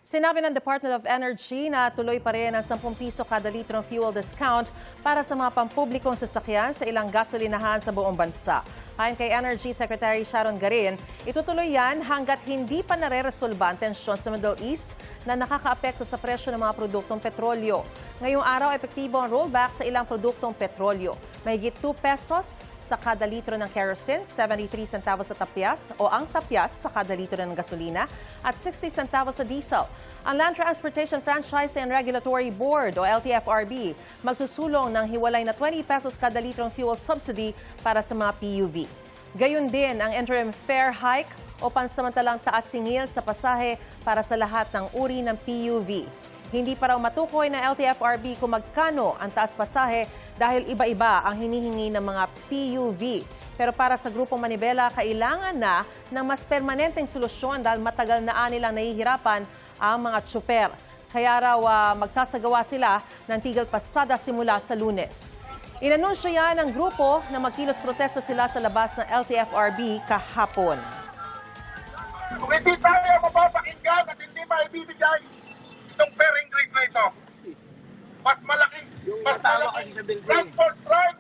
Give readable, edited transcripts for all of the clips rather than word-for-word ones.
Sinabi ng Department of Energy na tuloy pa rin ang 10 piso kada litrong fuel discount para sa mga pampublikong sasakyan sa ilang gasolinahan sa buong bansa. Ayon kay Energy Secretary Sharon Garin, itutuloy yan hanggat hindi pa nare-resolba ang tensyon sa Middle East na nakakaapekto sa presyo ng mga produktong petrolyo. Ngayong araw, epektibo ang rollback sa ilang produktong petrolyo. Mahigit 2 pesos sa kada litro ng kerosene, 73 centavos sa tapyas o ang tapyas sa kada litro ng gasolina at 60 centavos sa diesel. Ang Land Transportation Franchise and Regulatory Board o LTFRB magsusulong ng hiwalay na 20 pesos kada litrong fuel subsidy para sa mga PUV. Gayun din ang interim fare hike o pansamantalang taas singil sa pasahe para sa lahat ng uri ng PUV. Hindi pa raw matukoy ng LTFRB kung magkano ang taas pasahe dahil iba-iba ang hinihingi ng mga PUV. Pero para sa Grupong Manibela, kailangan na ng mas permanenteng solusyon dahil matagal na nilang nahihirapan ang mga tsuper. Kaya raw magsasagawa sila ng tigil pasada simula sa Lunes. Inanunsyo yan ng grupo na magkilos protesta sila sa labas ng LTFRB kahapon. Kung hindi tayo mapapakinggan at hindi maibibigay itong fare increase na ito, mas malaking transport strike,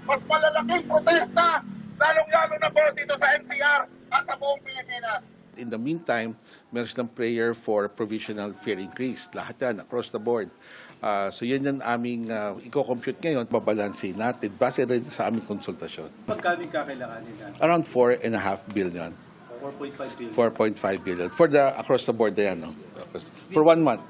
mas malalaking protesta, lalong-lalo na po dito sa NCR at sa buong Pilipinas. In the meantime, meron silang prayer for provisional fare increase. Lahat yan, across the board. So yan yung aming i-compute ngayon, babalansin natin base rin sa aming konsultasyon. Pagkano kakailanganin natin? Around 4.5 billion. 4.5 billion. 4.5 billion. For the across the board yan, no? For 1 month.